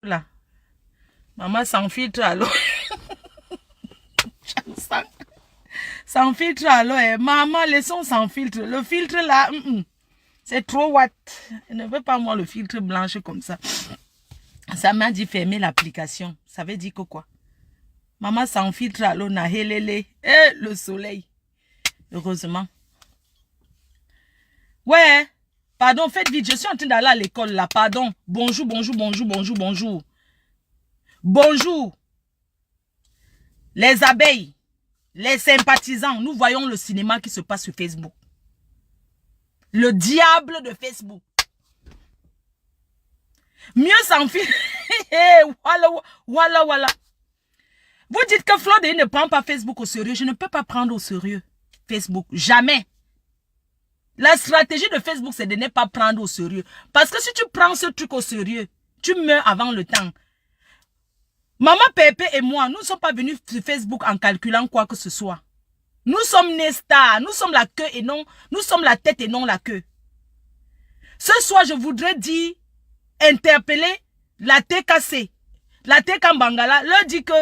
Là. Maman sans filtre alors. Sans filtre alors. Maman, laissons sans filtre. Le filtre là, c'est trop what. Je ne veux pas moi le filtre blanche comme ça. Ça m'a dit fermer l'application. Ça veut dire que quoi? Maman sans filtre alors na helele. Le soleil. Heureusement. Ouais. Pardon, faites vite. Je suis en train d'aller à l'école là. Pardon. Bonjour, bonjour, bonjour, bonjour, bonjour. Bonjour. Les abeilles. Les sympathisants. Nous voyons le cinéma qui se passe sur Facebook. Le diable de Facebook. Mieux sans filtre. Voilà. Vous dites que Flo ne prend pas Facebook au sérieux. Je ne peux pas prendre au sérieux Facebook. Jamais. La stratégie de Facebook, c'est de ne pas prendre au sérieux. Parce que si tu prends ce truc au sérieux, tu meurs avant le temps. Maman Pépé et moi, nous ne sommes pas venus sur Facebook en calculant quoi que ce soit. Nous sommes nés stars. Nous sommes la queue et non... Nous sommes la tête et non la queue. Ce soir, je voudrais dire, interpeller la TKC. La TK Bangala leur dit que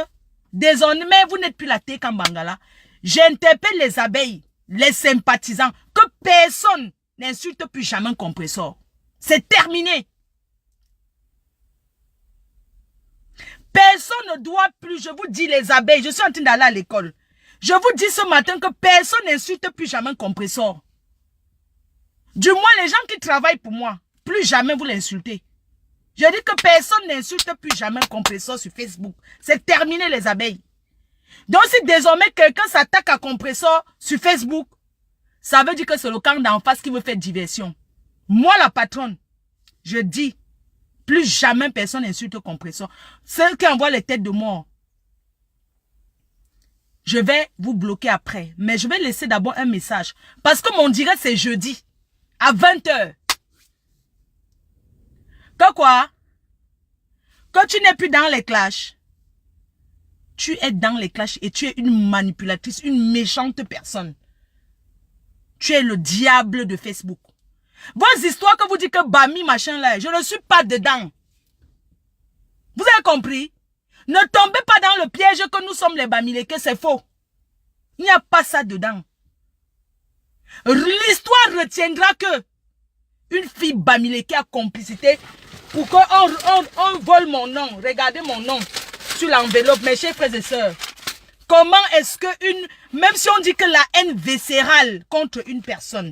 désormais, vous n'êtes plus la TK Bangala. J'interpelle les abeilles, les sympathisants, que personne n'insulte plus jamais un compresseur. C'est terminé. Personne ne doit plus, je vous dis les abeilles, je suis en train d'aller à l'école. Je vous dis ce matin que personne n'insulte plus jamais un compresseur. Du moins, les gens qui travaillent pour moi, plus jamais vous l'insultez. Je dis que personne n'insulte plus jamais un compresseur sur Facebook. C'est terminé les abeilles. Donc si désormais quelqu'un s'attaque à compresseur sur Facebook, ça veut dire que c'est le camp d'en face qui veut faire diversion. Moi la patronne, je dis, plus jamais personne n'insulte compresseur. Ceux qui envoient les têtes de mort, je vais vous bloquer après. Mais je vais laisser d'abord un message. Parce que mon direct c'est jeudi, à 20 h. Que quoi? Que tu n'es plus dans les clashs. Tu es dans les clashs et tu es une manipulatrice, une méchante personne. Tu es le diable de Facebook. Vos histoires que vous dites que Bami machin là, je ne suis pas dedans. Vous avez compris? Ne tombez pas dans le piège que nous sommes les Bamileke, c'est faux. Il n'y a pas ça dedans. L'histoire retiendra que une fille Bamileke a complicité pour qu'on vole mon nom. Regardez mon nom sur l'enveloppe, mes chers frères et sœurs. Comment est-ce que même si on dit que la haine viscérale contre une personne.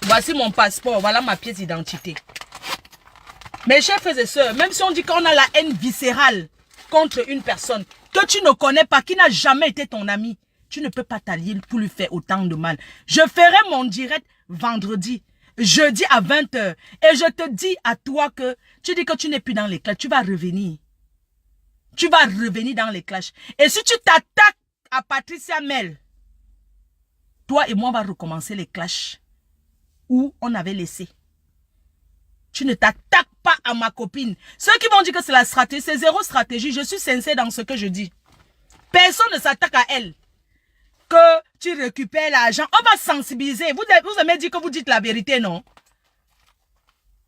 Voici mon passeport, voilà ma pièce d'identité. Mes chers frères et sœurs, même si on dit qu'on a la haine viscérale contre une personne que tu ne connais pas, qui n'a jamais été ton ami, tu ne peux pas t'allier pour lui faire autant de mal. Je ferai mon direct vendredi, jeudi à 20 h. Et je te dis à toi que tu dis que tu n'es plus dans les clashs, tu vas revenir. Tu vas revenir dans les clashs. Et si tu t'attaques à Patricia Mel, toi et moi on va recommencer les clashs où on avait laissé. Tu ne t'attaques pas à ma copine. Ceux qui vont dire que c'est la stratégie, c'est zéro stratégie. Je suis sincère dans ce que je dis. Personne ne s'attaque à elle. Que tu récupères l'argent. On va sensibiliser. Vous aimez dire que vous dites la vérité, non?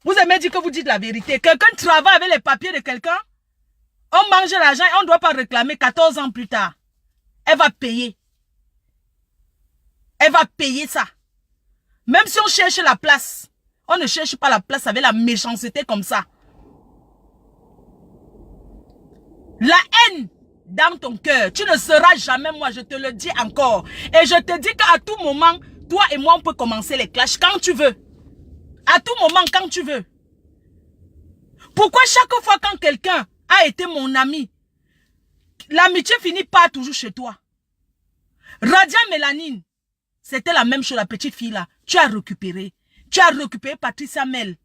Vous aimez dire que vous dites la vérité. Quelqu'un travaille avec les papiers de quelqu'un. On mange l'argent et on ne doit pas réclamer 14 ans plus tard. Elle va payer. Elle va payer ça. Même si on cherche la place. On ne cherche pas la place avec la méchanceté comme ça. La haine dans ton cœur. Tu ne seras jamais moi, je te le dis encore. Et je te dis qu'à tout moment, toi et moi, on peut commencer les clashs quand tu veux. À tout moment, quand tu veux. Pourquoi chaque fois quand quelqu'un a été mon ami, l'amitié finit pas toujours chez toi? Radia Mélanine, c'était la même chose, la petite fille là. Tu as récupéré. Tu as récupéré Patricia Mel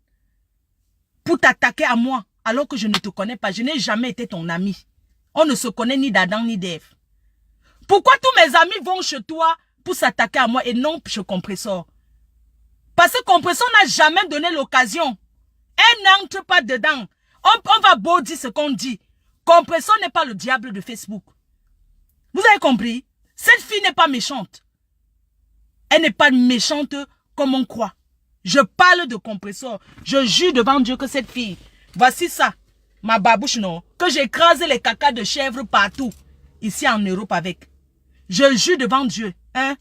pour t'attaquer à moi alors que je ne te connais pas. Je n'ai jamais été ton ami. On ne se connaît ni d'Adam ni d'Ève. Pourquoi tous mes amis vont chez toi pour s'attaquer à moi et non chez Compressor? Parce que Compressor n'a jamais donné l'occasion. Elle n'entre pas dedans. On va beau dire ce qu'on dit. Compressor n'est pas le diable de Facebook. Vous avez compris? Cette fille n'est pas méchante. Elle n'est pas méchante comme on croit. Je parle de Compressor. Je jure devant Dieu que cette fille, voici ça. ma babouche, non, que j'écrase les cacas de chèvre partout, ici en Europe avec. Je jure devant Dieu, hein.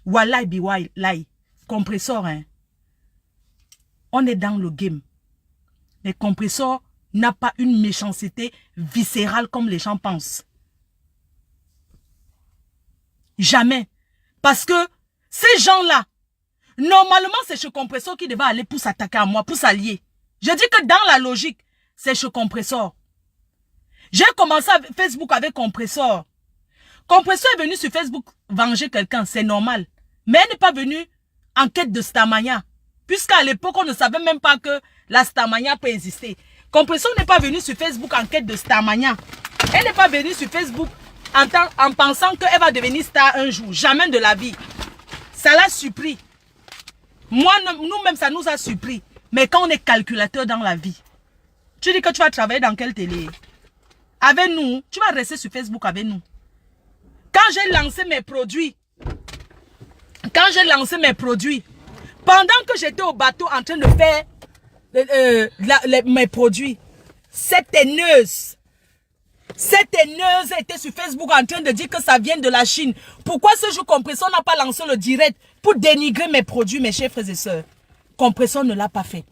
Wallahi biwallahi, compresseur, hein. On est dans le game. Les compresseurs n'ont pas une méchanceté viscérale comme les gens pensent. Jamais. Parce que ces gens-là, normalement, c'est chez compresseur qui devait aller pour s'attaquer à moi, pour s'allier. Je dis que dans la logique, c'est chez compresseur. J'ai commencé avec Facebook avec compresseur. Compresseur est venu sur Facebook venger quelqu'un, c'est normal. Mais elle n'est pas venue en quête de Stamania. Puisqu'à l'époque, on ne savait même pas que la Stamania peut exister. Compresseur n'est pas venu sur Facebook en quête de Stamania. Elle n'est pas venue sur Facebook en pensant qu'elle va devenir star un jour. Jamais de la vie. Ça l'a surpris. Moi, nous-mêmes, ça nous a surpris. Mais quand on est calculateur dans la vie, tu dis que tu vas travailler dans quelle télé? Avec nous, tu vas rester sur Facebook avec nous. Quand j'ai lancé mes produits, pendant que j'étais au bateau en train de faire mes produits, cette haineuse était sur Facebook en train de dire que ça vient de la Chine. Pourquoi ce jour Compresseur n'a pas lancé le direct pour dénigrer mes produits, mes chers frères et sœurs? Compresseur ne l'a pas fait.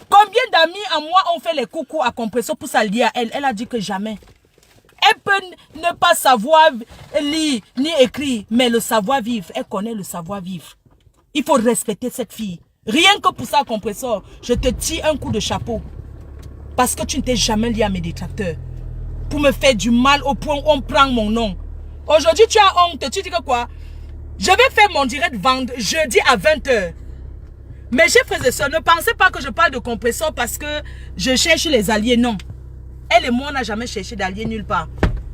Combien d'amis à moi ont fait les coucous à Compresseur pour s'allier à elle? Elle a dit que jamais. Elle peut ne pas savoir lire ni écrire, mais le savoir-vivre, elle connaît le savoir-vivre. Il faut respecter cette fille. Rien que pour ça, Compresseur, je te tire un coup de chapeau. Parce que tu ne t'es jamais lié à mes détracteurs. Pour me faire du mal au point où on prend mon nom. Aujourd'hui, tu as honte. Tu dis que quoi? Je vais faire mon direct jeudi à 20 h. Mes chers frères et sœurs, ne pensez pas que je parle de Compresseur parce que je cherche les alliés. Non. Elle et moi, on n'a jamais cherché d'alliés nulle part.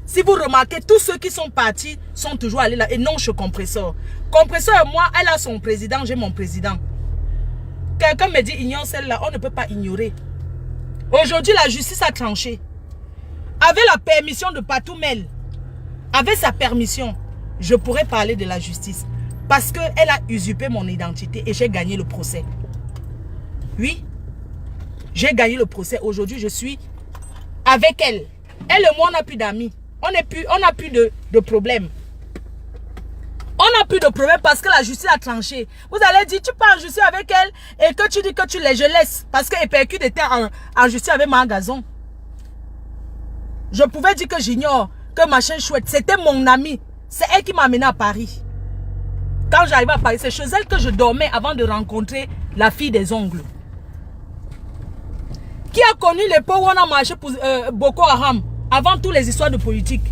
Si vous remarquez, tous ceux qui sont partis sont toujours allés là. Et non chez Compresseur. Compresseur et moi, elle a son président, j'ai mon président. Quelqu'un me dit, ignore celle-là. On ne peut pas ignorer. Aujourd'hui, la justice a tranché. Avec la permission de Patoumel, avec sa permission, je pourrais parler de la justice. Parce qu'elle a usurpé mon identité et j'ai gagné le procès. Oui, j'ai gagné le procès. Aujourd'hui, je suis avec elle. Elle et moi, on n'a plus d'amis. On n'a plus de problème. On n'a plus de problème parce que la justice a tranché. Vous allez dire, tu pars en justice avec elle et que tu dis que tu je laisse. Parce que Epercute était en justice avec Magazon. Je pouvais dire que j'ignore, que machin chouette. C'était mon amie. C'est elle qui m'a amené à Paris. Quand j'arrivais à Paris, c'est chez elle que je dormais avant de rencontrer la fille des ongles. Qui a connu l'époque où on a marché pour Boko Haram, avant toutes les histoires de politique.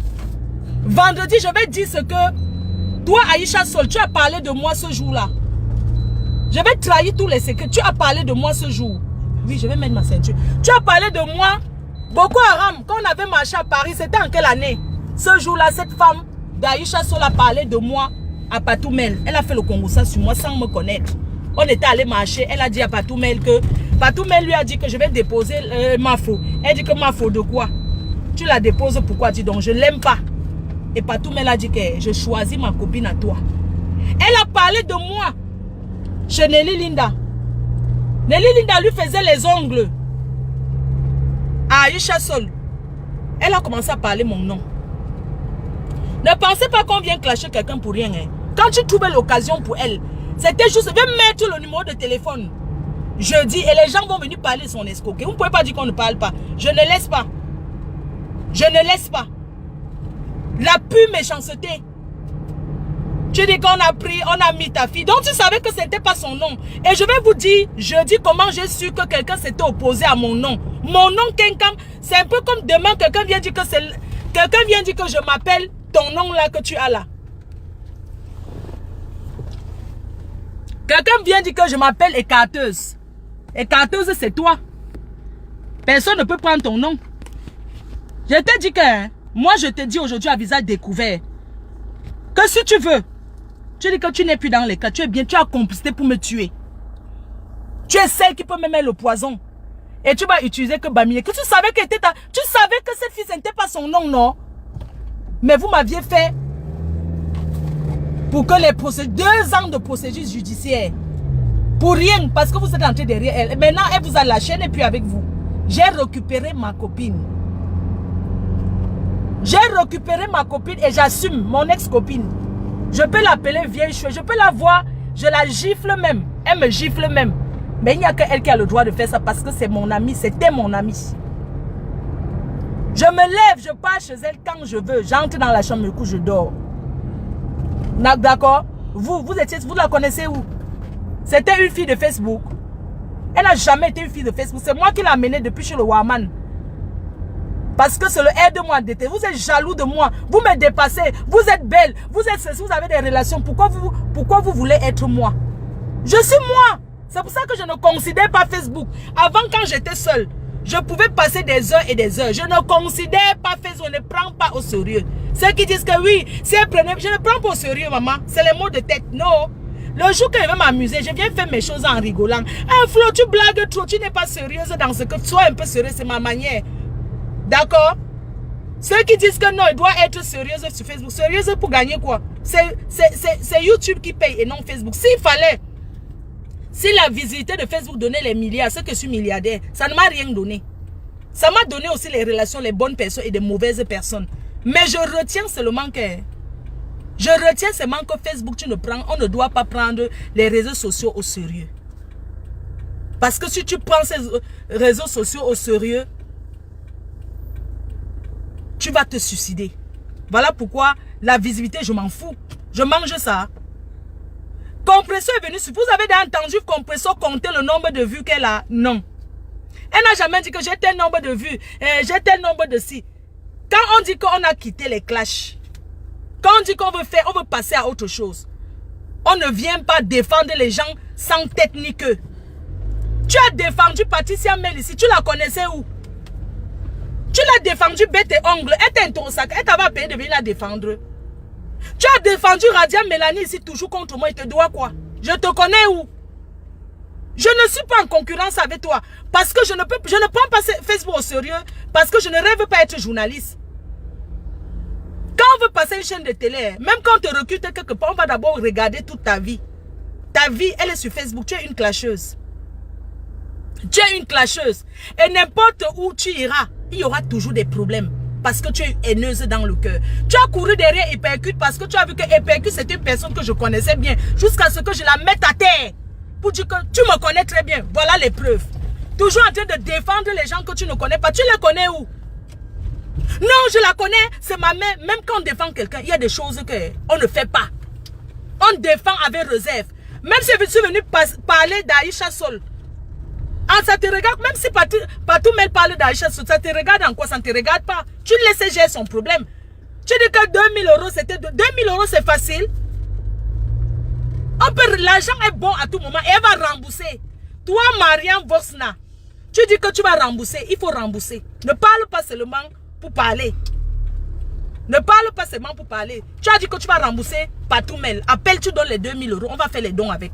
Vendredi, je vais dire ce que toi, Aïcha Sol, tu as parlé de moi ce jour-là. Je vais trahir tous les secrets. Tu as parlé de moi ce jour. Oui, je vais mettre ma ceinture. Tu as parlé de moi. Boko Haram, quand on avait marché à Paris, c'était en quelle année? Ce jour-là, cette femme d'Aïcha Sol a parlé de moi à Patoumel. Elle a fait le Congo ça sur moi sans me connaître. On était allé marcher. Elle a dit à Patoumel que... Patoumel lui a dit que je vais déposer ma faux. Elle dit que ma faux de quoi? Tu la déposes pourquoi? Dis donc, je ne l'aime pas. Et Patoumel a dit que je choisis ma copine à toi. Elle a parlé de moi chez Nelly Linda. Nelly Linda lui faisait les ongles. À Aïcha Sol. Elle a commencé à parler mon nom. Ne pensez pas qu'on vient clasher quelqu'un pour rien. Hein. Quand tu trouvais l'occasion pour elle, c'était juste, je vais mettre le numéro de téléphone. Jeudi, et les gens vont venir parler de son escroquerie. Vous ne pouvez pas dire qu'on ne parle pas. Je ne laisse pas. Je ne laisse pas. La pure méchanceté. Tu dis qu'on a pris, on a mis ta fille. Donc tu savais que ce n'était pas son nom. Et je vais vous dire, jeudi, comment j'ai su que quelqu'un s'était opposé à mon nom. Mon nom, Kenkam, c'est un peu comme demain, quelqu'un vient dire que c'est... Quelqu'un vient dire que je m'appelle ton nom là que tu as là. Quelqu'un vient dire que je m'appelle écarteuse. Écarteuse, c'est toi. Personne ne peut prendre ton nom. Je t'ai dit que, hein, moi je te dis aujourd'hui à visage découvert, que si tu veux, tu dis que tu n'es plus dans les cas, tu es bien, tu as complicité pour me tuer. Tu es celle qui peut me mettre le poison. Et tu vas utiliser que Bamilé. Que tu savais que cette fille, ce n'était pas son nom, non? Mais vous m'aviez fait pour que les procédures, 2 ans de procédures judiciaires, pour rien, parce que vous êtes entré derrière elle. Et maintenant, elle vous a lâché, elle n'est plus avec vous. J'ai récupéré ma copine. J'ai récupéré ma copine et j'assume mon ex-copine. Je peux l'appeler vieille chouette, je peux la voir, je la gifle même. Elle me gifle même. Mais il n'y a qu'elle qui a le droit de faire ça parce que c'est mon amie, c'était mon amie. Je me lève, je pars chez elle quand je veux. J'entre dans la chambre, du coup je dors. D'accord? Vous la connaissez où? C'était une fille de Facebook. Elle n'a jamais été une fille de Facebook. C'est moi qui l'ai amenée depuis chez le Warman. Parce que c'est le aide-moi d'été. Vous êtes jaloux de moi. Vous me dépassez. Vous êtes belle. Vous avez des relations. Pourquoi vous voulez être moi? Je suis moi. C'est pour ça que je ne considère pas Facebook. Avant, quand j'étais seule, je pouvais passer des heures et des heures. Je ne considère pas Facebook. Je ne prends pas au sérieux. Ceux qui disent que oui, si elle prenait, je ne prends pas au sérieux, maman. C'est les mots de tête. Non. Le jour que je vais m'amuser, je viens faire mes choses en rigolant. Ah, Flo, tu blagues trop. Tu n'es pas sérieuse dans ce que... Sois un peu sérieux, c'est ma manière. D'accord? Ceux qui disent que non, il doit être sérieuse sur Facebook. Sérieuse pour gagner quoi? C'est YouTube qui paye et non Facebook. S'il fallait, si la visibilité de Facebook donnait les milliards, c'est que je suis milliardaire, ça ne m'a rien donné. Ça m'a donné aussi les relations, les bonnes personnes et des mauvaises personnes. Mais je retiens seulement que... Je retiens seulement que Facebook, on ne doit pas prendre les réseaux sociaux au sérieux. Parce que si tu prends ces réseaux sociaux au sérieux, tu vas te suicider. Voilà pourquoi la visibilité, je m'en fous. Je mange ça. Compresso est venu. Vous avez entendu Compresso compter le nombre de vues qu'elle a? Non. Elle n'a jamais dit que j'ai tel nombre de vues. J'ai tel nombre de si. Quand on dit qu'on a quitté les clashs, quand on dit qu'on veut faire, on veut passer à autre chose, on ne vient pas défendre les gens sans tête ni queue. Tu as défendu Patricia Mel ici. Tu la connaissais où? Tu l'as défendu bête et ongle. Elle t'a ton sac. Elle t'avait payé de venir la défendre. Tu as défendu Radia Mélanie ici toujours contre moi. Il te doit quoi? Je te connais où? Je ne suis pas en concurrence avec toi. Parce que je ne prends pas Facebook au sérieux. Parce que je ne rêve pas être journaliste. Quand on veut passer une chaîne de télé, même quand on te recrute quelque part, on va d'abord regarder toute ta vie. Ta vie, elle est sur Facebook. Tu es une clasheuse. Tu es une clasheuse. Et n'importe où tu iras, il y aura toujours des problèmes. Parce que tu es haineuse dans le cœur. Tu as couru derrière Hypercute parce que tu as vu que Hypercute c'est une personne que je connaissais bien. Jusqu'à ce que je la mette à terre. Pour dire que tu me connais très bien. Voilà les preuves. Toujours en train de défendre les gens que tu ne connais pas. Tu les connais où? Non, je la connais. C'est ma mère. Même quand on défend quelqu'un, il y a des choses qu'on ne fait pas. On défend avec réserve. Même si je suis venu parler d'Aïcha Sol. Ah, ça te regarde, même si Patou Mel parle d'Aïcha, ça te regarde en quoi? Ça ne te regarde pas. Tu laisses gérer son problème. Tu dis que 2000 euros, c'était 2000 euros, c'est facile. L'argent est bon à tout moment et elle va rembourser. Toi, Marianne Vosna, tu dis que tu vas rembourser. Il faut rembourser. Ne parle pas seulement pour parler. Ne parle pas seulement pour parler. Tu as dit que tu vas rembourser Patou Mel. Appelle, tu donnes les 2000 euros. On va faire les dons avec.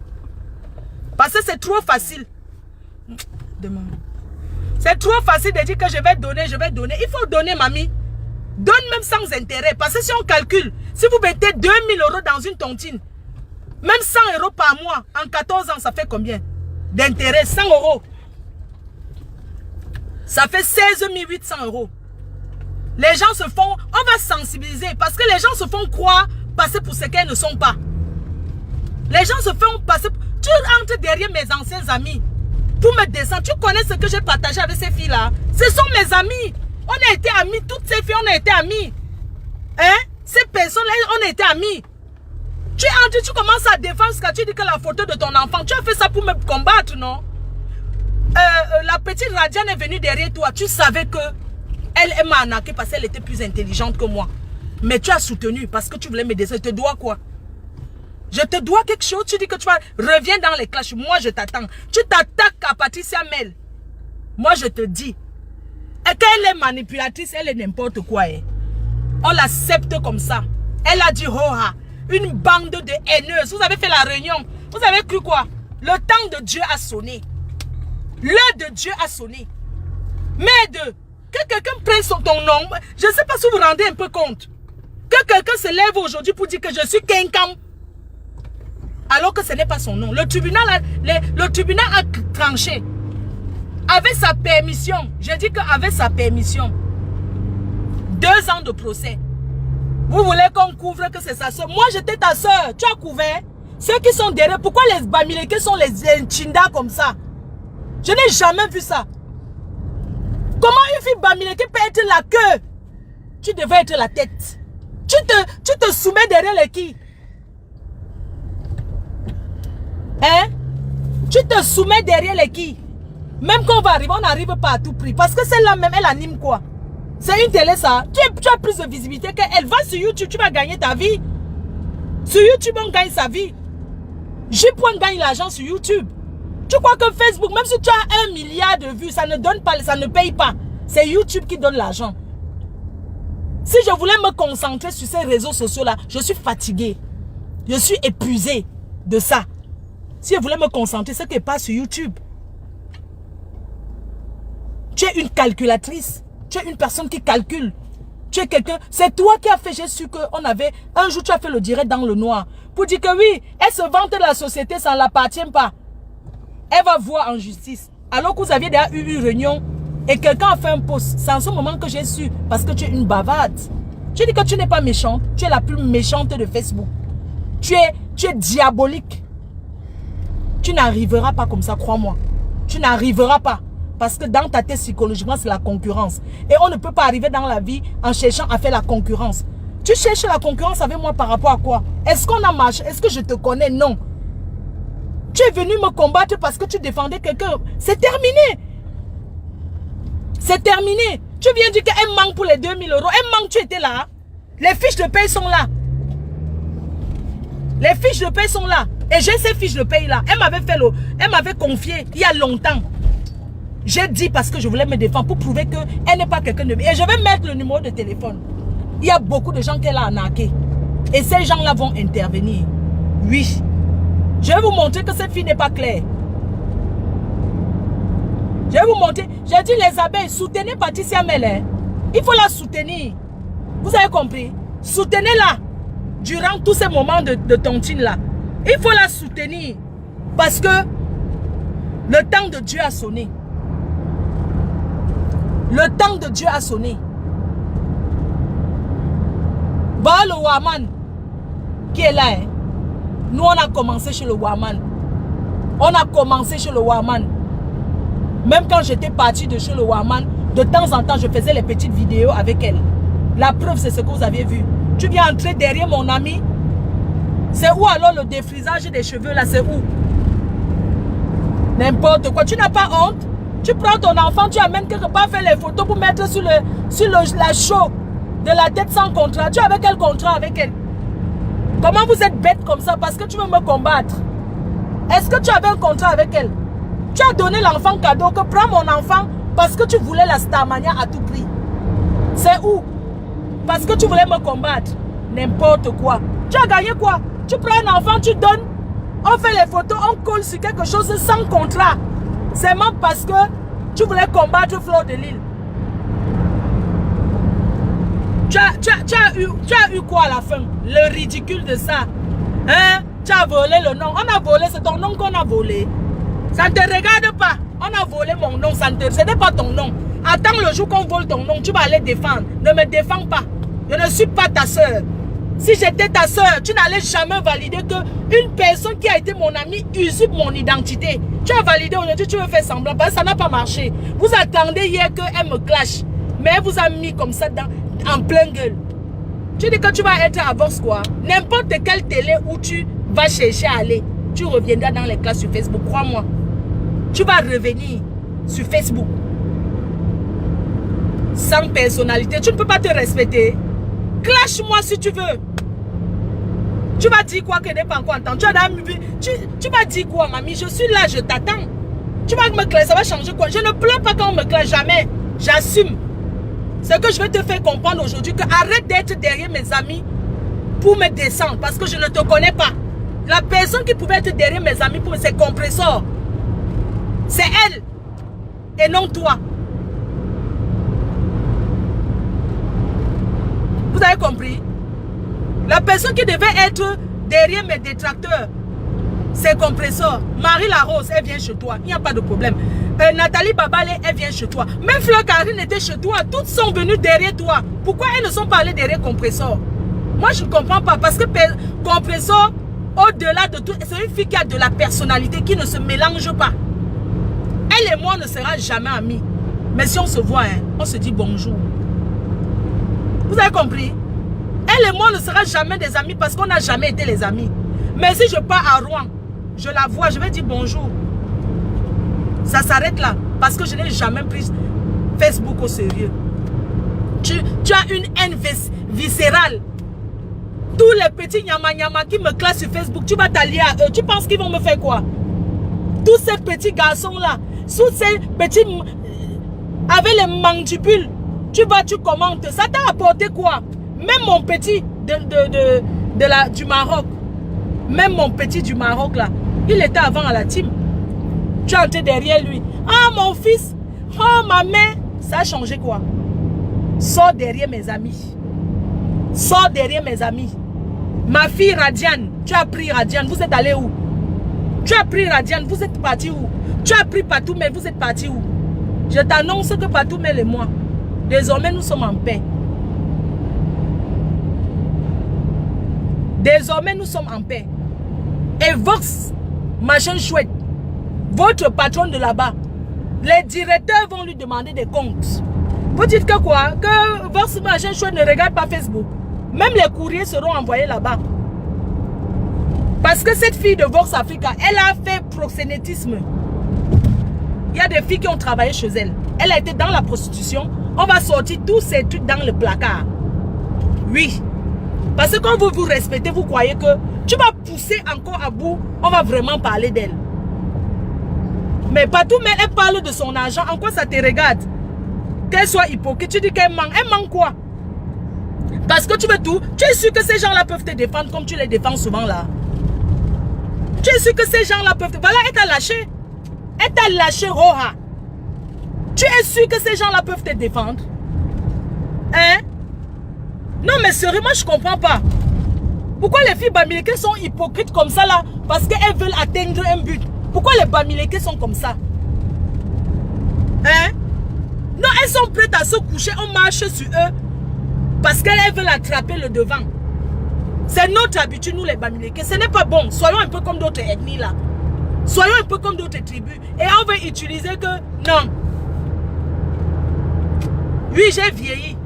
Parce que c'est trop facile. C'est trop facile de dire que je vais donner, je vais donner. Il faut donner, mamie. Donne même sans intérêt. Parce que si on calcule, si vous mettez 2000 euros dans une tontine, même 100 euros par mois, en 14 ans, ça fait combien d'intérêt? 100 euros. Ça fait 16 800 euros. Les gens se font, on va sensibiliser parce que les gens se font croire, passer pour ce qu'elles ne sont pas. Les gens se font passer, tu entres derrière mes anciens amis pour me descendre. Tu connais ce que j'ai partagé avec ces filles-là. Ce sont mes amis. On a été amis, toutes ces filles, on a été amis. Hein? Ces personnes-là, on a été amis. Tu entres, tu commences à défendre ce que tu dis que la photo de ton enfant. Tu as fait ça pour me combattre, non? La petite Radiane est venue derrière toi. Tu savais que elle m'a arnaqué parce qu'elle était plus intelligente que moi. Mais tu as soutenu parce que tu voulais me descendre. Je te dois quoi? Je te dois quelque chose. Tu dis que tu vas... Reviens dans les clashs. Moi, je t'attends. Tu t'attaques à Patricia Mel. Moi, je te dis. Et qu'elle est manipulatrice, elle est n'importe quoi. Hein. On l'accepte comme ça. Elle a dit Hoha. Une bande de haineuses. Vous avez fait la réunion. Vous avez cru quoi? Le temps de Dieu a sonné. L'heure de Dieu a sonné. Mais que quelqu'un prenne ton nom. Je ne sais pas si vous vous rendez un peu compte. Que quelqu'un se lève aujourd'hui pour dire que je suis Kenkam. Alors que ce n'est pas son nom. Le tribunal a tranché. Avec sa permission. Je dis qu'avec sa permission. 2 ans de procès. Vous voulez qu'on couvre que c'est sa soeur. Moi, j'étais ta soeur. Tu as couvert. Ceux qui sont derrière. Pourquoi les Bamileke sont les Chinda comme ça? Je n'ai jamais vu ça. Comment une fille Bamileke peut être la queue? Tu devais être la tête. Tu te soumets derrière les qui? Hein? Tu te soumets derrière les qui? Même quand on va arriver, on n'arrive pas à tout prix. Parce que celle-là même, elle anime quoi? C'est une télé ça. Tu as plus de visibilité qu'elle. Va sur YouTube, tu vas gagner ta vie. Sur YouTube, on gagne sa vie. J-Point gagne l'argent sur YouTube. Tu crois que Facebook, même si tu as 1 milliard de vues, ça ne donne pas, ça ne paye pas. C'est YouTube qui donne l'argent. Si je voulais me concentrer sur ces réseaux sociaux-là, je suis fatigué. Je suis épuisé de ça. Si je voulais me concentrer, c'est que pas sur YouTube. Tu es une calculatrice. Tu es une personne qui calcule. Tu es quelqu'un. C'est toi qui as fait. J'ai su qu'on avait. Un jour, tu as fait le direct dans le noir. Pour dire que oui, elle se vante de la société, ça ne l'appartient pas. Elle va voir en justice. Alors que vous aviez déjà eu une réunion et quelqu'un a fait un post. C'est en ce moment que j'ai su. Parce que tu es une bavarde. Tu dis que tu n'es pas méchante. Tu es la plus méchante de Facebook. Tu es diabolique. Tu n'arriveras pas comme ça, crois-moi. Tu n'arriveras pas. Parce que dans ta tête, psychologiquement, c'est la concurrence. Et on ne peut pas arriver dans la vie en cherchant à faire la concurrence. Tu cherches la concurrence avec moi par rapport à quoi? Est-ce qu'on a marché? Est-ce que je te connais? Non. Tu es venu me combattre parce que tu défendais quelqu'un. C'est terminé. C'est terminé. Tu viens dire qu'elle manque pour les 2000 €. Elle manque, tu étais là. Les fiches de paye sont là. Les fiches de paye sont là. Et j'ai ces fiches de paye là. Elle m'avait confié il y a longtemps. J'ai dit parce que je voulais me défendre pour prouver qu'elle n'est pas quelqu'un de bien. Et je vais mettre le numéro de téléphone. Il y a beaucoup de gens qu'elle a arnaqué. Et ces gens-là vont intervenir. Oui. Je vais vous montrer que cette fille n'est pas claire. Je vais vous montrer. J'ai dit les abeilles, soutenez Patricia Mele. Il faut la soutenir. Vous avez compris? Soutenez-la. Durant tous ces moments de tontine là. Il faut la soutenir. Parce que le temps de Dieu a sonné. Le temps de Dieu a sonné. Bah, le Waman qui est là. Hein. Nous, on a commencé chez le Waman. On a commencé chez le Waman. Même quand j'étais parti de chez le Waman, de temps en temps, je faisais les petites vidéos avec elle. La preuve, c'est ce que vous avez vu. Tu viens entrer derrière mon ami. C'est où alors le défrisage des cheveux là? C'est où? N'importe quoi. Tu n'as pas honte? Tu prends ton enfant, tu amènes quelque part faire les photos pour mettre sur la show de la tête sans contrat. Tu avais quel contrat avec elle? Comment vous êtes bête comme ça? Parce que tu veux me combattre. Est-ce que tu avais un contrat avec elle? Tu as donné l'enfant cadeau, que prends mon enfant parce que tu voulais la Starmania à tout prix. C'est où? Parce que tu voulais me combattre. N'importe quoi. Tu as gagné quoi? Tu prends un enfant, tu donnes, on fait les photos, on colle sur quelque chose sans contrat. C'est même parce que tu voulais combattre Fleur de Lille. Tu as eu quoi à la fin? Le ridicule de ça. Hein? Tu as volé le nom. On a volé, c'est ton nom qu'on a volé. Ça ne te regarde pas. On a volé mon nom, ce n'est pas ton nom. Attends le jour qu'on vole ton nom, tu vas aller défendre. Ne me défends pas. Je ne suis pas ta soeur. Si j'étais ta soeur, tu n'allais jamais valider qu'une personne qui a été mon amie usurpe mon identité. Tu as validé aujourd'hui, tu veux faire semblant. Parce que ça n'a pas marché. Vous attendez hier qu'elle me clash. Mais elle vous a mis comme ça en plein gueule. Tu dis que tu vas être à Vox quoi? N'importe quelle télé où tu vas chercher à aller, tu reviendras dans les classes sur Facebook. Crois-moi. Tu vas revenir sur Facebook. Sans personnalité. Tu ne peux pas te respecter. Clash-moi si tu veux. Tu vas dire quoi que n'est pas encore entendu? Tu vas dire quoi, mamie? Je suis là, je t'attends. Tu vas me clasher, ça va changer quoi? Je ne pleure pas quand on me clash, jamais. J'assume. C'est que je vais te faire comprendre aujourd'hui que arrête d'être derrière mes amis pour me descendre parce que je ne te connais pas. La personne qui pouvait être derrière mes amis pour c'est Compressor. C'est elle et non toi. Vous avez compris? La personne qui devait être derrière mes détracteurs, c'est Compressor. Marie Larose, elle vient chez toi. Il n'y a pas de problème. Nathalie Babale, elle vient chez toi. Même Fleur Karine était chez toi. Toutes sont venues derrière toi. Pourquoi elles ne sont pas allées derrière Compressor? Moi, je ne comprends pas. Parce que Compressor, au-delà de tout, c'est une fille qui a de la personnalité, qui ne se mélange pas. Elle et moi ne sera jamais amis. Mais si on se voit, hein, on se dit bonjour. Vous avez compris? Elle et moi ne sera jamais des amis parce qu'on n'a jamais été les amis. Mais si je pars à Rouen, je la vois, je vais dire bonjour. Ça s'arrête là. Parce que je n'ai jamais pris Facebook au sérieux. Tu as une haine viscérale. Tous les petits nyama qui me classent sur Facebook, tu vas t'allier à eux. Tu penses qu'ils vont me faire quoi? Tous ces petits garçons là, tous ces petits... avec les mandibules, tu commentes. Ça t'a apporté quoi? Même mon petit du Maroc. Même mon petit du Maroc là, il était avant à la team. Tu as été derrière lui. Ah mon fils, oh ma mère. Ça a changé quoi? Sors derrière mes amis. Sors derrière mes amis. Ma fille Radiane, tu as pris Radiane, vous êtes allé où? Tu as pris Radiane, vous êtes parti où? Tu as pris Patoumel, vous êtes parti où? Je t'annonce que Patoumel et moi, désormais nous sommes en paix. Désormais nous sommes en paix. Et Vox, machin chouette, votre patron de là-bas, les directeurs vont lui demander des comptes. Vous dites que quoi? Que Vox, machin chouette ne regarde pas Facebook. Même les courriers seront envoyés là-bas. Parce que cette fille de Vox Africa, elle a fait proxénétisme. Il y a des filles qui ont travaillé chez elle. Elle a été dans la prostitution. On va sortir tous ces trucs dans le placard. Oui. Parce que quand vous vous respectez, vous croyez que tu vas pousser encore à bout, on va vraiment parler d'elle. Mais partout, mais elle parle de son argent. En quoi ça te regarde? Qu'elle soit hypocrite, tu dis qu'elle manque. Elle manque quoi? Parce que tu veux tout. Tu es sûr que ces gens-là peuvent te défendre comme tu les défends souvent là? Tu es sûr que ces gens-là peuvent te... Voilà, elle t'a lâché. Elle t'a lâché, Roha. Tu es sûr que ces gens-là peuvent te défendre? Hein? Non, mais sérieux, moi je comprends pas. Pourquoi les filles bamileke sont hypocrites comme ça là? Parce qu'elles veulent atteindre un but. Pourquoi les bamileke sont comme ça? Hein? Non, elles sont prêtes à se coucher, on marche sur eux. Parce qu'elles veulent attraper le devant. C'est notre habitude, nous les bamileke. Ce n'est pas bon. Soyons un peu comme d'autres ethnies là. Soyons un peu comme d'autres tribus. Et on veut utiliser que... Non. Oui, j'ai vieilli.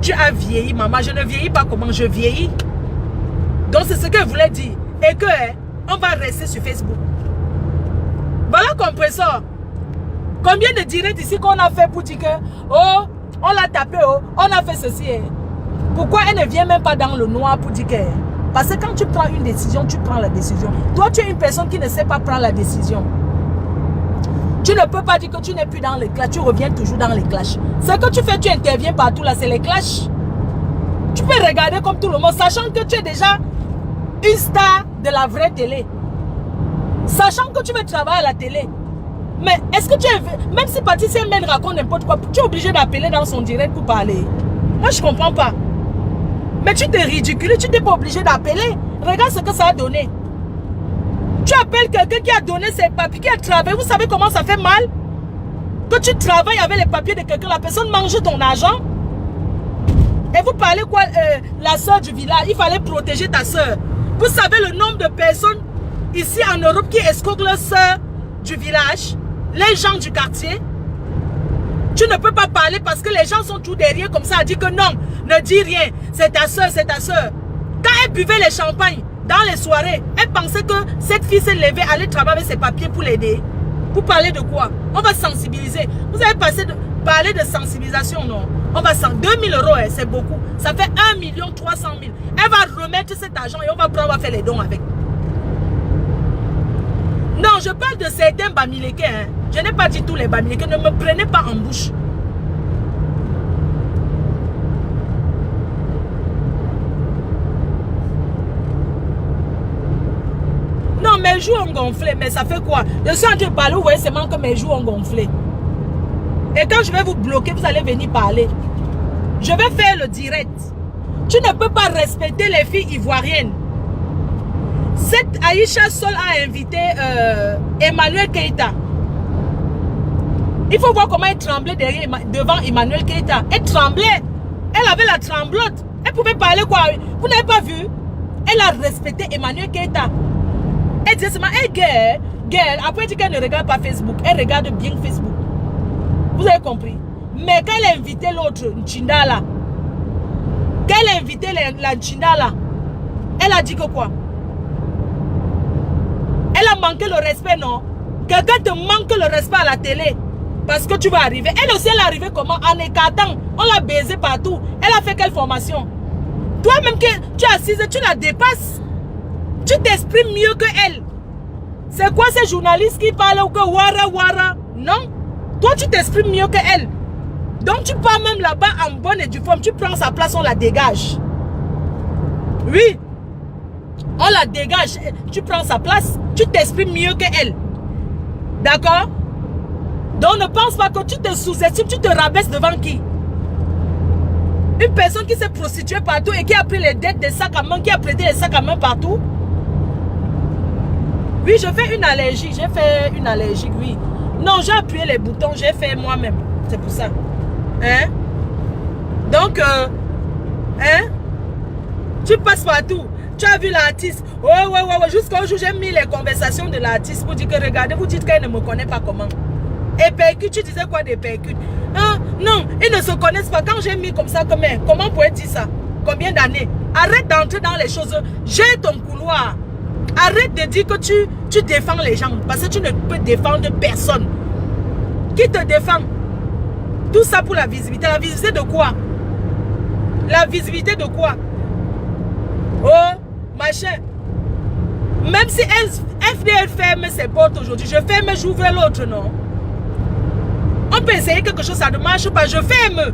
Tu as vieilli, maman. Je ne vieillis pas comment je vieillis. Donc c'est ce que je voulais dire. Et que on va rester sur Facebook. Voilà, Compressor. Combien de directs ici qu'on a fait pour dire que... Oh, on l'a tapé, oh, on a fait ceci. Pourquoi elle ne vient même pas dans le noir pour dire que... Parce que quand tu prends une décision, tu prends la décision. Toi, tu es une personne qui ne sait pas prendre la décision. Tu ne peux pas dire que tu n'es plus dans les clashs. Tu reviens toujours dans les clashs. Ce que tu fais, tu interviens partout là, c'est les clashs. Tu peux regarder comme tout le monde, sachant que tu es déjà une star de la vraie télé. Sachant que tu veux travailler à la télé. Mais est-ce que tu es... Même si Patricia Mène raconte n'importe quoi, tu es obligé d'appeler dans son direct pour parler. Moi, je ne comprends pas. Mais tu te ridicules, tu n'es pas obligé d'appeler. Regarde ce que ça a donné. Tu appelles quelqu'un qui a donné ses papiers, qui a travaillé. Vous savez comment ça fait mal? Que tu travailles avec les papiers de quelqu'un, la personne mange ton argent. Et vous parlez quoi? La soeur du village, il fallait protéger ta soeur. Vous savez le nombre de personnes ici en Europe qui escroquent leur soeur du village, les gens du quartier? Tu ne peux pas parler parce que les gens sont tout derrière comme ça à dire que non, ne dis rien, c'est ta soeur, c'est ta soeur. Quand elle buvait les champagnes dans les soirées, elle pensait que cette fille s'est levée, allait travailler avec ses papiers pour l'aider. Pour parler de quoi? On va sensibiliser. Vous avez parlé de sensibilisation, non? On va 2000 €, c'est beaucoup. Ça fait 1 300 000. Elle va remettre cet argent et on va prendre, on va faire les dons avec. Non, je parle de certains bamileke. Hein. Je n'ai pas dit tous les bamileke. Ne me prenez pas en bouche. Non, mes joues ont gonflé. Mais ça fait quoi? Je suis en train de parler, vous voyez seulement que mes joues ont gonflé. Et quand je vais vous bloquer, vous allez venir parler. Je vais faire le direct. Tu ne peux pas respecter les filles ivoiriennes. Cette Aïcha Sol a invité Emmanuel Keïta. Il faut voir comment elle tremblait devant Emmanuel Keïta. Elle tremblait. Elle avait la tremblote. Elle pouvait parler quoi. Vous n'avez pas vu? Elle a respecté Emmanuel Keïta. Elle disait seulement, hey girl, après elle dit qu'elle ne regarde pas Facebook. Elle regarde bien Facebook. Vous avez compris? Mais quand elle a invité l'autre, Nchindala, quand elle a invité la Nchindala, elle a dit que quoi? Elle a manqué le respect, non? Quelqu'un te manque le respect à la télé parce que tu vas arriver. Elle aussi, elle est arrivée comment? En écartant. On l'a baisé partout. Elle a fait quelle formation? Toi-même, que tu es assise, tu la dépasses. Tu t'exprimes mieux que elle. C'est quoi ces journalistes qui parlent ou que wara? Non. Toi, tu t'exprimes mieux que elle. Donc, tu pars même là-bas en bonne et due forme. Tu prends sa place, on la dégage. Oui. On la dégage. Tu prends sa place. Tu t'exprimes mieux que elle. D'accord? Donc, ne pense pas que tu te sous-estimes. Tu te rabaisses devant qui? Une personne qui s'est prostituée partout et qui a pris les dettes des sacs à main, qui a prêté les sacs à main partout. Oui, je fais une allergie. J'ai fait une allergie, oui. Non, j'ai appuyé les boutons. J'ai fait moi-même. C'est pour ça. Hein? Donc, tu passes partout. Tu as vu l'artiste. Ouais. Jusqu'au jour, j'ai mis les conversations de l'artiste pour dire que regardez, vous dites qu'elle ne me connaît pas comment. Et percute, tu disais quoi des percutes? Hein? Non, ils ne se connaissent pas. Quand j'ai mis comme ça, comment pourrais dire ça? Combien d'années? Arrête d'entrer dans les choses. J'ai ton couloir. Arrête de dire que tu défends les gens. Parce que tu ne peux défendre personne. Qui te défend? Tout ça pour la visibilité. La visibilité de quoi? La visibilité de quoi? Oh, machin. Même si FDL ferme ses portes aujourd'hui, je ferme, j'ouvre l'autre, non? On peut essayer quelque chose, ça ne marche pas, je ferme.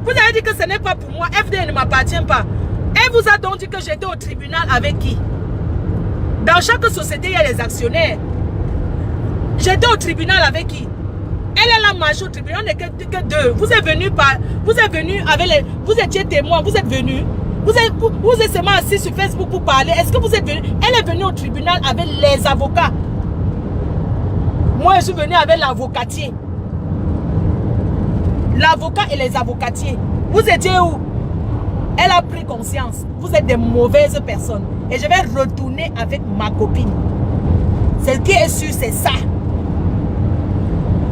Vous avez dit que ce n'est pas pour moi, FDL ne m'appartient pas. Elle vous a donc dit que j'étais au tribunal avec qui? Dans chaque société, il y a les actionnaires. J'étais au tribunal avec qui? Elle a marché au tribunal, on n'est que deux. Vous êtes venu avec les... Vous étiez témoin, vous êtes venu. Vous êtes seulement assis sur Facebook pour parler. Est-ce que vous êtes venu? Elle est venue au tribunal avec les avocats. Moi, je suis venu avec l'avocatier. L'avocat et les avocatiers. Vous étiez où? Elle a pris conscience. Vous êtes des mauvaises personnes. Et je vais retourner avec ma copine. Ce qui est sûr, c'est ça.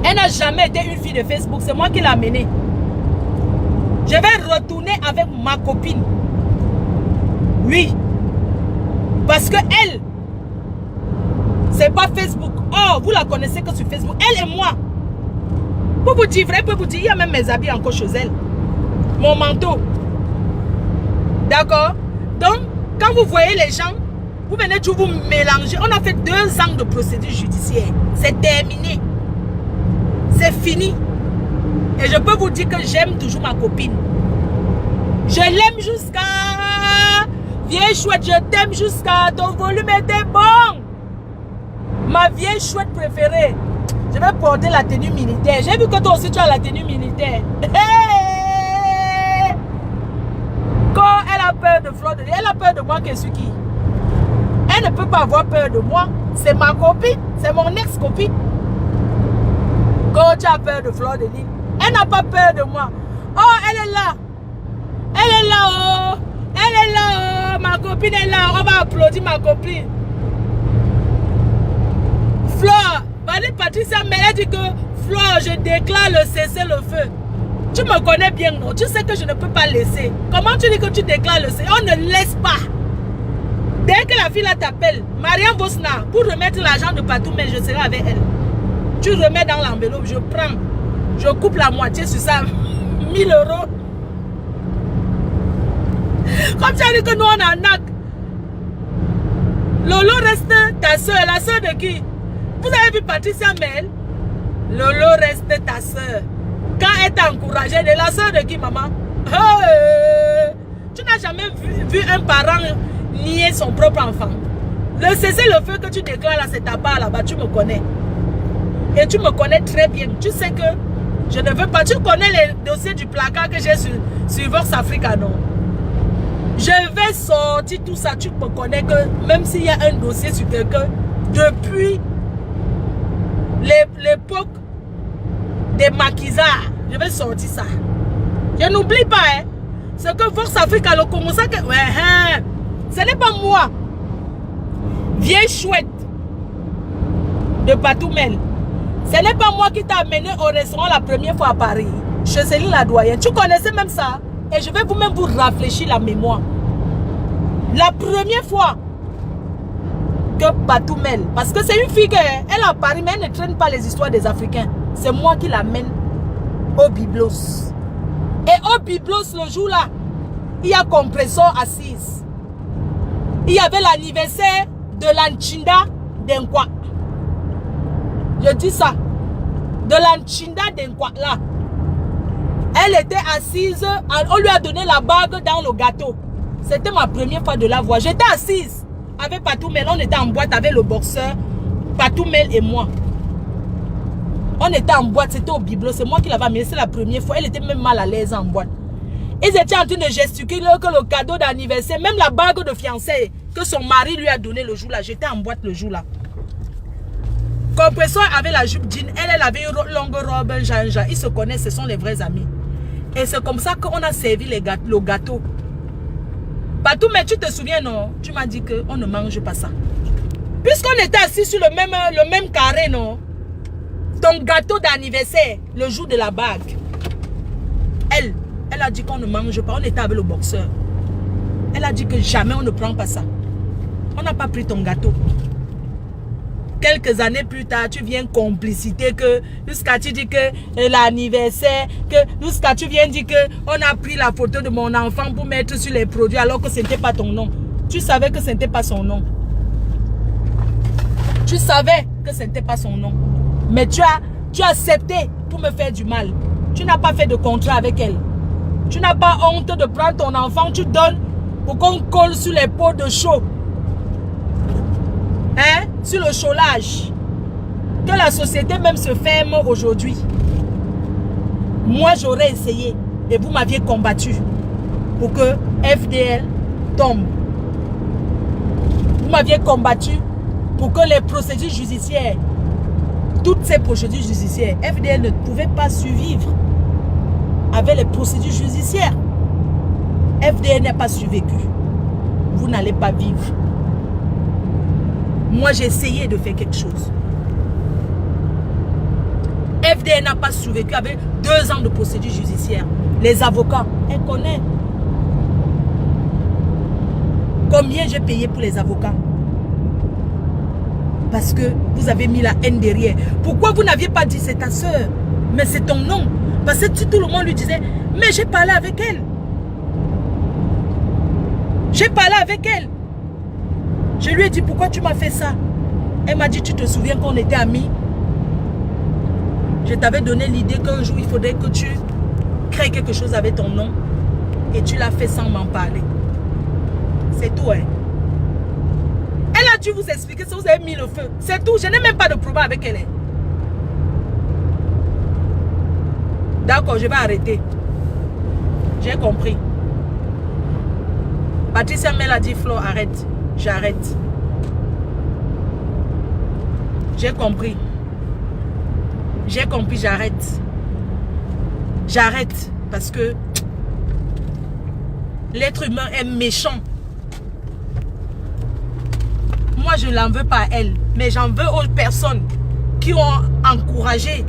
Elle n'a jamais été une fille de Facebook. C'est moi qui l'ai amenée. Je vais retourner avec ma copine. Oui. Parce que elle, c'est pas Facebook. Oh, vous la connaissez que sur Facebook. Elle et moi. Pour vous dire vrai, pour vous dire, il y a même mes habits encore chez elle. Mon manteau. D'accord? Donc, quand vous voyez les gens, vous venez toujours vous mélanger. On a fait 2 ans de procédure judiciaire. C'est terminé. C'est fini. Et je peux vous dire que j'aime toujours ma copine. Je l'aime jusqu'à... Vieille chouette, je t'aime jusqu'à... Ton volume était bon. Ma vieille chouette préférée. Je vais porter la tenue militaire. J'ai vu que toi aussi tu as la tenue militaire. Hey! Quand elle a peur de Fleur de Lys, elle a peur de moi, que je suis qui? Elle ne peut pas avoir peur de moi. C'est ma copine. C'est mon ex-copine. Quand tu as peur de Fleur de Lys, elle n'a pas peur de moi. Oh, elle est là. Elle est là, oh. Elle est là, oh. Ma copine est là. On va applaudir ma copine. Fleur. Patricia, mais elle dit que Fleur, je déclare le cessez-le-feu. Tu me connais bien, non? Tu sais que je ne peux pas laisser. Comment tu dis que tu déclares le cessez? On ne laisse pas. Dès que la fille t'appelle, Marianne Bosna, pour remettre l'argent de partout, mais je serai avec elle. Tu remets dans l'enveloppe, je prends, je coupe la moitié sur ça, 1000 €. Comme tu as dit que nous on a un NAC. Lolo reste ta soeur, la soeur de qui? Vous avez vu Patricia Mel? Lolo reste ta soeur. Quand elle t'a encouragé, elle est la soeur de qui, maman? Hey! Tu n'as jamais vu un parent nier son propre enfant. Le cessez-le-feu que tu déclares là, c'est ta part là-bas, tu me connais. Et tu me connais très bien. Tu sais que je ne veux pas. Tu connais les dossiers du placard que j'ai sur Vox Africa, non? Je vais sortir tout ça. Tu me connais que même s'il y a un dossier sur quelqu'un, depuis l'époque des maquisards, je vais sortir ça. Je n'oublie pas, hein. C'est que Force Afrique a commencé que... Ouais, hein. Ce n'est pas moi. Vieille chouette de Patoumel. Ce n'est pas moi qui t'a amené au restaurant la première fois à Paris. Chez Céline la doyenne. Tu connaissais même ça. Et je vais vous-même vous rafraîchir la mémoire. La première fois que Patoumel, parce que c'est une fille, elle est à Paris, mais elle ne traîne pas les histoires des Africains. C'est moi qui l'amène au Biblos. Et au Biblos, le jour-là, il y a compresseur assise. Il y avait l'anniversaire de l'Anchinda d'Enkwa. Je dis ça. De l'Anchinda d'Enkwa, là. Elle était assise, on lui a donné la bague dans le gâteau. C'était ma première fois de la voir. J'étais assise avec Patoumel, on était en boîte avec le boxeur, Patoumel et moi. On était en boîte, c'était au Biblos, c'est moi qui l'avais amené, c'est la première fois. Elle était même mal à l'aise en boîte. Ils étaient en train de gesticuler que le cadeau d'anniversaire, même la bague de fiançailles que son mari lui a donné le jour-là. J'étais en boîte le jour-là. Compresseur avait la jupe jean, elle avait une longue robe, un janja. Ils se connaissent, ce sont les vrais amis. Et c'est comme ça qu'on a servi le gâteau. Patou, mais tu te souviens, non? Tu m'as dit qu'on ne mange pas ça. Puisqu'on était assis sur le même carré, non? Ton gâteau d'anniversaire, le jour de la bague. Elle a dit qu'on ne mange pas. On était avec le boxeur. Elle a dit que jamais on ne prend pas ça. On n'a pas pris ton gâteau. Quelques années plus tard, tu viens complicité que jusqu'à tu dis que l'anniversaire, que jusqu'à tu viens dire que on a pris la photo de mon enfant pour mettre sur les produits alors que ce n'était pas ton nom. Tu savais que ce n'était pas son nom. Tu savais que ce n'était pas son nom. Mais tu as accepté pour me faire du mal. Tu n'as pas fait de contrat avec elle. Tu n'as pas honte de prendre ton enfant, tu donnes pour qu'on colle sur les pots de chaud. Hein? Sur le chaulage. Que la société même se ferme aujourd'hui. Moi, j'aurais essayé et vous m'aviez combattu pour que FDL tombe. Vous m'aviez combattu pour que les procédures judiciaires, toutes ces procédures judiciaires, FDL ne pouvait pas survivre avec les procédures judiciaires. FDL n'a pas survécu. Vous n'allez pas vivre. Moi, j'ai essayé de faire quelque chose. FDL n'a pas survécu avec 2 ans de procédure judiciaire. Les avocats, elle connaît. Combien j'ai payé pour les avocats? Parce que vous avez mis la haine derrière. Pourquoi vous n'aviez pas dit c'est ta soeur? Mais c'est ton nom. Parce que si tout le monde lui disait, mais j'ai parlé avec elle. J'ai parlé avec elle. Je lui ai dit, pourquoi tu m'as fait ça? Elle m'a dit, tu te souviens qu'on était amis? Je t'avais donné l'idée qu'un jour, il faudrait que tu crées quelque chose avec ton nom. Et tu l'as fait sans m'en parler. C'est tout, hein. Elle a dû vous expliquer si vous avez mis le feu. C'est tout. Je n'ai même pas de problème avec elle. D'accord, je vais arrêter. J'ai compris. Patricia Mel a dit, Flo, arrête. J'arrête. J'ai compris. J'ai compris, j'arrête. J'arrête. Parce que l'être humain est méchant. Moi, je ne l'en veux pas à elle. Mais j'en veux aux personnes qui ont encouragé.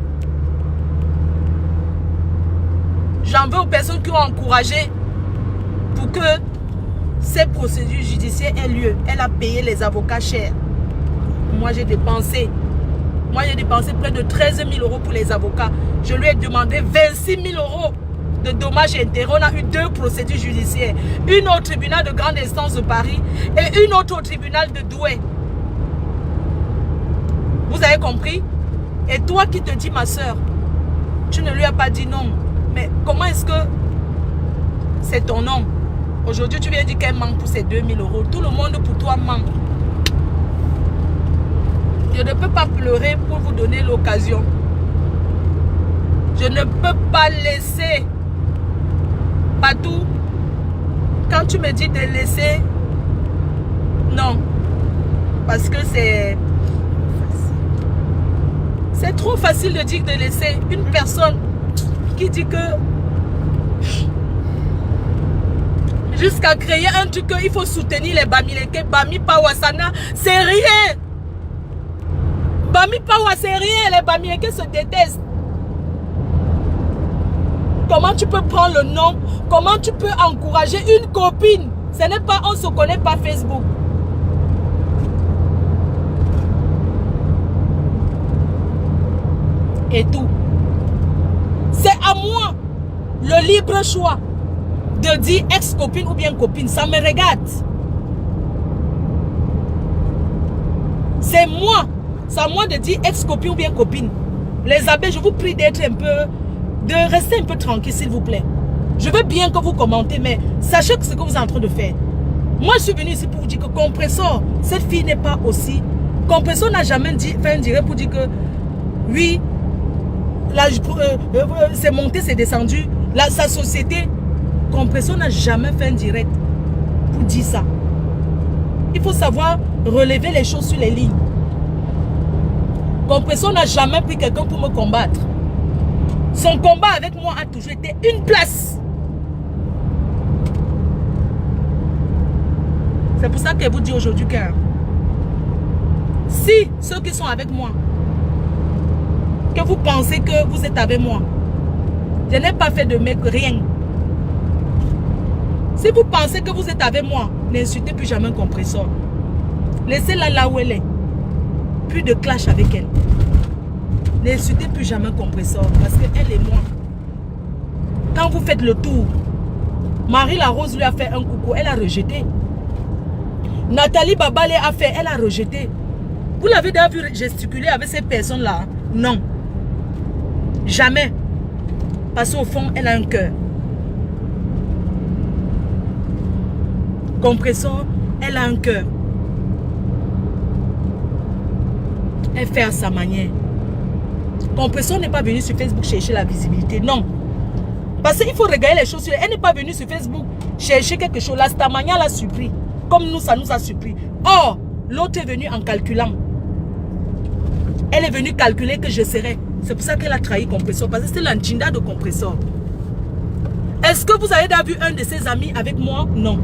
J'en veux aux personnes qui ont encouragé pour que ces procédures judiciaires aient lieu. Elle a payé les avocats chers. Moi, j'ai dépensé. Moi, j'ai dépensé près de 13 000 € pour les avocats. Je lui ai demandé 26 000 € de dommages et intérêts. On a eu 2 procédures judiciaires. Une au tribunal de grande instance de Paris et une autre au tribunal de Douai. Vous avez compris? Et toi qui te dis, ma soeur, tu ne lui as pas dit non. Mais comment est-ce que c'est ton nom? Aujourd'hui, tu viens dire qu'elle manque pour ces 2 000 €. Tout le monde pour toi manque. Je ne peux pas pleurer pour vous donner l'occasion. Je ne peux pas laisser Patou quand tu me dis de laisser, non. Parce que c'est trop facile de dire de laisser une personne qui dit que jusqu'à créer un truc qu'il faut soutenir les Bamileke, Bami Pawasana, c'est rien. Bami Pawa, c'est rien. Les Bamileke se détestent. Comment tu peux prendre le nom? Comment tu peux encourager une copine? Ce n'est pas, on ne se connaît pas Facebook. Et tout. C'est à moi le libre choix de dire ex-copine ou bien copine. Ça me regarde. C'est moi. C'est à moi de dire ex-copine ou bien copine. Les abbés, je vous prie d'être un peu, de rester un peu tranquille, s'il vous plaît. Je veux bien que vous commentez, mais sachez que ce que vous êtes en train de faire. Moi, je suis venu ici pour vous dire que Compressor, cette fille n'est pas aussi. Compressor n'a jamais fait un direct pour dire que oui, c'est monté, c'est descendu. Sa société, Compressor n'a jamais fait un direct pour dire ça. Il faut savoir relever les choses sur les lignes. Compressor n'a jamais pris quelqu'un pour me combattre. Son combat avec moi a toujours été une place. C'est pour ça qu'elle vous dit aujourd'hui que si ceux qui sont avec moi, que vous pensez que vous êtes avec moi, je n'ai pas fait de mec, rien. Si vous pensez que vous êtes avec moi, n'insultez plus jamais un Compressor. Laissez-la là où elle est. Plus de clash avec elle. N'insultez plus jamais un Compressor parce qu'elle et moi, quand vous faites le tour, Marie la Rose lui a fait un coucou, elle a rejeté. Nathalie Babalé a fait, elle a rejeté. Vous l'avez déjà vu gesticuler avec ces personnes-là? Non. Jamais. Parce qu'au fond, elle a un cœur. Compressor, elle a un cœur. Elle fait à sa manière. Compressor n'est pas venu sur Facebook chercher la visibilité. Non. Parce qu'il faut regarder les choses. Elle n'est pas venue sur Facebook chercher quelque chose. La Stamania l'a surpris. Comme nous, ça nous a surpris. Or, l'autre est venu en calculant. Elle est venue calculer que je serais. C'est pour ça qu'elle a trahi Compressor. Parce que c'était l'antinda de Compressor. Est-ce que vous avez déjà vu un de ses amis avec moi? Non.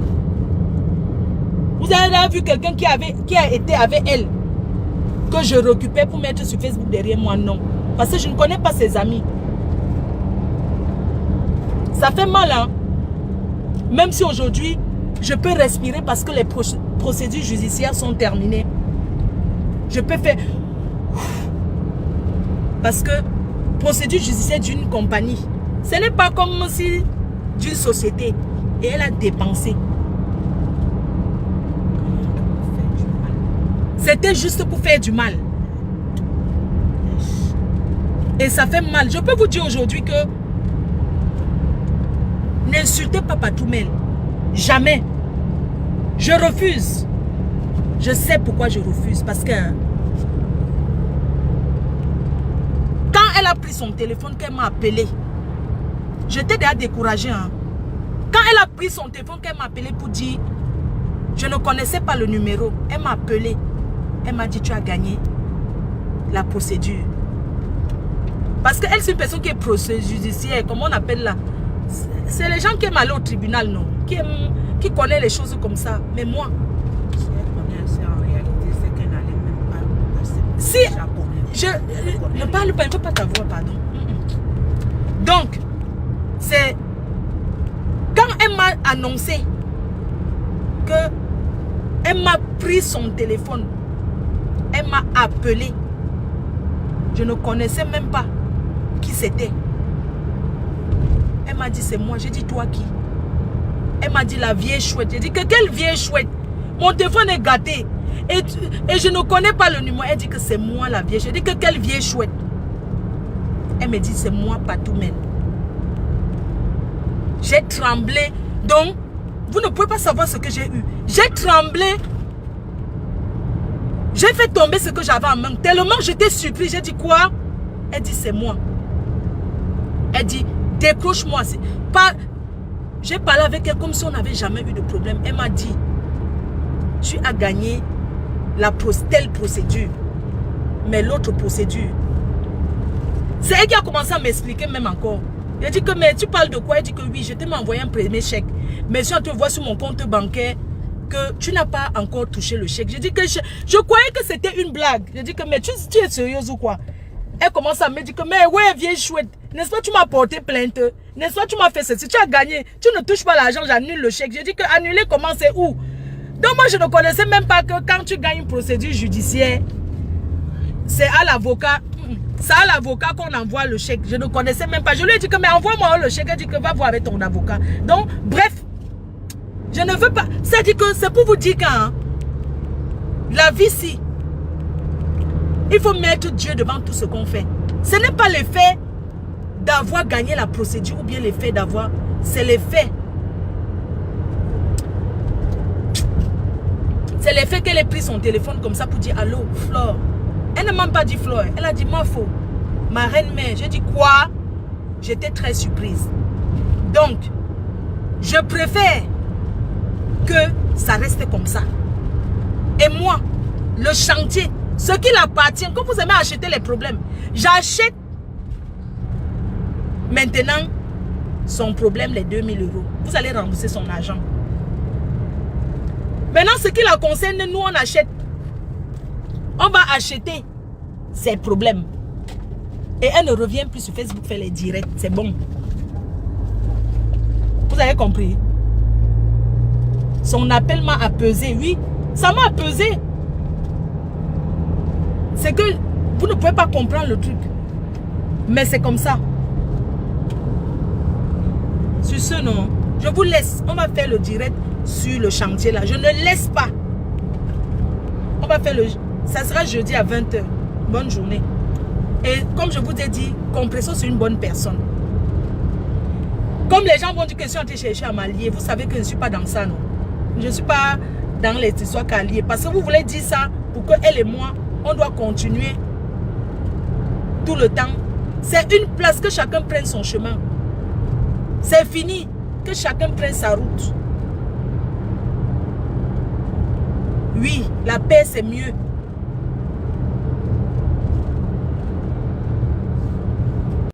Vous avez déjà vu quelqu'un qui a été avec elle, que je récupère pour mettre sur Facebook derrière moi? Non. Parce que je ne connais pas ses amis. Ça fait mal, hein? Même si aujourd'hui, je peux respirer parce que les procédures judiciaires sont terminées. Je peux faire... Parce que procédure judiciaire d'une compagnie, ce n'est pas comme si d'une société. Et elle a dépensé. C'était juste pour faire du mal. Et ça fait mal. Je peux vous dire aujourd'hui que n'insultez pas Patoumel. Jamais. Je refuse. Je sais pourquoi je refuse. Parce que quand elle a pris son téléphone, qu'elle m'a appelé, j'étais déjà découragée. Hein. Quand elle a pris son téléphone, qu'elle m'a appelé pour dire, je ne connaissais pas le numéro. Elle m'a appelé. Elle m'a dit, tu as gagné la procédure. Parce qu'elle, c'est une personne qui est procédure judiciaire. Comment on appelle là? C'est les gens qui aiment aller au tribunal, non? Qui connaissent les choses comme ça. Mais moi, Si elle connaissait en réalité, c'est qu'elle n'allait même pas passer. si je ne parle pas, je ne peux pas t'avoir, pardon. Donc, c'est quand elle m'a annoncé que elle m'a pris son téléphone, elle m'a appelé. Je ne connaissais même pas qui c'était. Elle m'a dit c'est moi. J'ai dit toi qui? Elle m'a dit la vieille chouette. J'ai dit que quelle vieille chouette? Mon téléphone est gâté. Et je ne connais pas le numéro. Elle dit que c'est moi la vieille chouette. J'ai dit que quelle vieille chouette? Elle me dit c'est moi Patoumel. J'ai tremblé. Donc, vous ne pouvez pas savoir ce que j'ai eu. J'ai tremblé. J'ai fait tomber ce que j'avais en main. Tellement j'étais surpris. J'ai dit quoi? Elle dit c'est moi. Elle dit décroche-moi. J'ai parlé avec elle comme si on n'avait jamais eu de problème. Elle m'a dit, tu as gagné telle procédure, mais l'autre procédure. C'est elle qui a commencé à m'expliquer même encore. Elle dit que, mais tu parles de quoi? Elle dit que oui, je t'ai envoyé un premier chèque. Mais si on te voit sur mon compte bancaire, que tu n'as pas encore touché le chèque. Je dis que je croyais que c'était une blague. Je dis que, mais tu es sérieuse ou quoi? Elle commence à me dire que, mais ouais, vieille chouette, n'est-ce pas, tu m'as porté plainte? N'est-ce pas, tu m'as fait ceci, tu as gagné, tu ne touches pas l'argent, j'annule le chèque. Je dis que annuler comment, c'est où? Donc moi, je ne connaissais même pas que quand tu gagnes une procédure judiciaire, c'est à l'avocat. C'est à l'avocat qu'on envoie le chèque. Je ne connaissais même pas. Je lui ai dit que, mais envoie-moi le chèque. Elle dit que va voir avec ton avocat. Donc, bref, je ne veux pas. C'est-à-dire que c'est pour vous dire que la vie, si, il faut mettre Dieu devant tout ce qu'on fait. Ce n'est pas l'effet d'avoir gagné la procédure ou bien l'effet d'avoir. C'est l'effet. C'est l'effet qu'elle ait pris son téléphone comme ça pour dire allô, Flore. Elle ne m'a pas dit Flore. Elle a dit ma faux. Ma reine-mère. J'ai dit quoi? J'étais très surprise. Donc, je préfère que ça reste comme ça. Et moi, le chantier, ce qui l'appartient, quand vous aimez acheter les problèmes, j'achète maintenant son problème, les 2000 €. Vous allez rembourser son argent. Maintenant, ce qui la concerne, nous, on achète. On va acheter ses problèmes. Et elle ne revient plus sur Facebook faire les directs. C'est bon. Vous avez compris? Son appel m'a apaisé. Oui, ça m'a apaisé. C'est que vous ne pouvez pas comprendre le truc. Mais c'est comme ça. Sur ce, non. Je vous laisse. On va faire le direct sur le chantier là. Je ne laisse pas. On va faire le... Ça sera jeudi à 20 h. Bonne journée. Et comme je vous ai dit, Compresso, c'est une bonne personne. Comme les gens vont dire que je suis en train de chercher à m'allier, vous savez que je ne suis pas dans ça, non. Je ne suis pas dans les histoires qu'allier. Parce que vous voulez dire ça pour que elle et moi, on doit continuer tout le temps. C'est une place que chacun prenne son chemin. C'est fini. Que chacun prenne sa route. Oui, la paix c'est mieux.